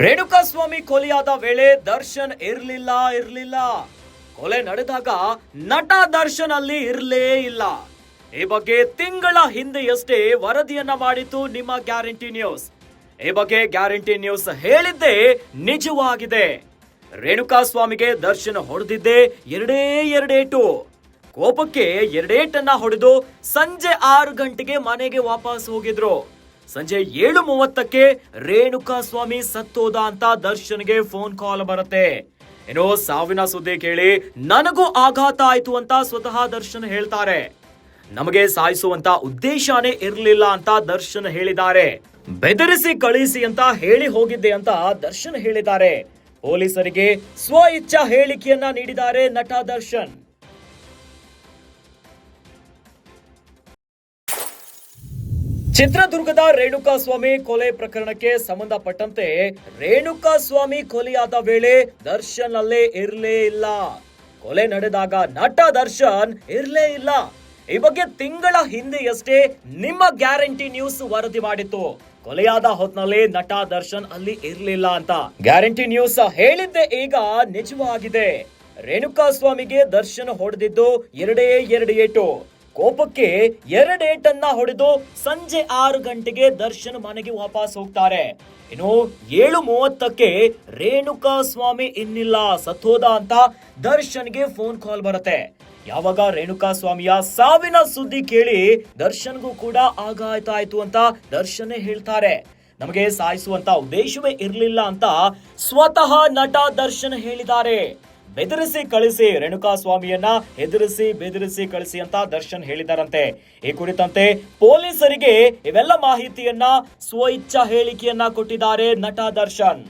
ರೇಣುಕಾಸ್ವಾಮಿ ಕೊಲೆಯಾದ ವೇಳೆ ದರ್ಶನ್ ಇರ್ಲಿಲ್ಲ. ಕೊಲೆ ನಡೆದಾಗ ನಟ ದರ್ಶನ್ ಅಲ್ಲಿ ಇರ್ಲೇ ಇಲ್ಲ. ಈ ಬಗ್ಗೆ ತಿಂಗಳ ಹಿಂದೆಯಷ್ಟೇ ವರದಿಯನ್ನ ಮಾಡಿತು ನಿಮ್ಮ ಗ್ಯಾರಂಟಿ ನ್ಯೂಸ್. ಈ ಬಗ್ಗೆ ಗ್ಯಾರಂಟಿ ನ್ಯೂಸ್ ಹೇಳಿದ್ದೇ ನಿಜವಾಗಿದೆ. ರೇಣುಕಾಸ್ವಾಮಿಗೆ ದರ್ಶನ್ ಹೊಡೆದಿದ್ದೆ ಎರಡೇಟು. ಕೋಪಕ್ಕೆ ಎರಡೇಟನ್ನ ಹೊಡೆದು ಸಂಜೆ 6 ಗಂಟೆಗೆ ಮನೆಗೆ ವಾಪಸ್ ಹೋಗಿದ್ರು. ಸಂಜೆ 7:30ಕ್ಕೆ ರೇಣುಕಾಸ್ವಾಮಿ ಸತ್ತೋದ ಅಂತ ದರ್ಶನ್ಗೆ ಫೋನ್ ಕಾಲ್ ಬರುತ್ತೆ. ಏನೋ ಸಾವಿನ ಸುದ್ದಿ ಕೇಳಿ ನನಗೂ ಆಘಾತ ಆಯ್ತು ಅಂತ ಸ್ವತಃ ದರ್ಶನ್ ಹೇಳ್ತಾರೆ. ನಮಗೆ ಸಾಯಿಸುವಂತ ಉದ್ದೇಶನೇ ಇರಲಿಲ್ಲ ಅಂತ ದರ್ಶನ್ ಹೇಳಿದ್ದಾರೆ. ಬೆದರಿಸಿ ಕಳಿಸಿ ಅಂತ ಹೇಳಿ ಹೋಗಿದ್ದೆ ಅಂತ ದರ್ಶನ್ ಹೇಳಿದ್ದಾರೆ. ಪೊಲೀಸರಿಗೆ ಸ್ವ ಇಚ್ಛಾ ಹೇಳಿಕೆಯನ್ನ ನೀಡಿದ್ದಾರೆ ನಟ ದರ್ಶನ್. ಚಿತ್ರದುರ್ಗದ ರೇಣುಕಾಸ್ವಾಮಿ ಕೊಲೆ ಪ್ರಕರಣಕ್ಕೆ ಸಂಬಂಧಪಟ್ಟಂತೆ ರೇಣುಕಾಸ್ವಾಮಿ ಕೊಲೆಯಾದ ವೇಳೆ ದರ್ಶನ್ ಅಲ್ಲೇ ಇರ್ಲೇ ಇಲ್ಲ. ಕೊಲೆ ನಡೆದಾಗ ನಟ ದರ್ಶನ್ ಇರ್ಲೇ ಇಲ್ಲ. ಈ ಬಗ್ಗೆ ತಿಂಗಳ ಹಿಂದೆಯಷ್ಟೇ ನಿಮ್ಮ ಗ್ಯಾರಂಟಿ ನ್ಯೂಸ್ ವರದಿ ಮಾಡಿತ್ತು. ಕೊಲೆಯಾದ ಹೊತ್ನಲ್ಲಿ ನಟ ದರ್ಶನ್ ಅಲ್ಲಿ ಇರ್ಲಿಲ್ಲ ಅಂತ. ಗ್ಯಾರಂಟಿ ನ್ಯೂಸ್ ಹೇಳಿದ್ದೆ ಈಗ ನಿಜವಾಗಿದೆ. ರೇಣುಕಾಸ್ವಾಮಿಗೆ ದರ್ಶನ್ ಹೊಡೆದಿದ್ದು ಎರಡೇ ಏಟು. ಕೋಪಕ್ಕೆ ಎರಡೇಟನ್ನ ಹೊಡೆದು ಸಂಜೆ 6 ಗಂಟೆಗೆ ದರ್ಶನ್ ಮನೆಗೆ ವಾಪಸ್ ಹೋಗ್ತಾರೆ. ಇನ್ನು 7:30ಕ್ಕೆ ರೇಣುಕಾಸ್ವಾಮಿ ಇನ್ನಿಲ್ಲ, ಸತ್ತೋದ ಅಂತ ದರ್ಶನ್ಗೆ ಫೋನ್ ಕಾಲ್ ಬರುತ್ತೆ. ಯಾವಾಗ ರೇಣುಕಾಸ್ವಾಮಿಯ ಸಾವಿನ ಸುದ್ದಿ ಕೇಳಿ ದರ್ಶನ್ಗೂ ಕೂಡ ಆಘಾತ ಆಯ್ತು ಅಂತ ದರ್ಶನ್ ಹೇಳ್ತಾರೆ. ನಮಗೆ ಸಾಯಿಸುವಂತ ಉದ್ದೇಶವೇ ಇರಲಿಲ್ಲ ಅಂತ ಸ್ವತಃ ನಟ ದರ್ಶನ್ ಹೇಳಿದ್ದಾರೆ. ಬೆದರಿಸಿ ಕಳಿಸಿ, ರೇಣುಕಾಸ್ವಾಮಿಯನ್ನ ಬೆದರಿಸಿ ಕಳಿಸಿ ಅಂತ ದರ್ಶನ್ ಹೇಳಿದಾರಂತೆ. ಈ ಕುರಿತಂತೆ ಪೊಲೀಸರಿಗೆ ಇವೆಲ್ಲ ಮಾಹಿತಿಯನ್ನ ಸ್ವ ಇಚ್ಛಾ ಹೇಳಿಕೆಯನ್ನ ಕೊಟ್ಟಿದ್ದಾರೆ ನಟ ದರ್ಶನ್.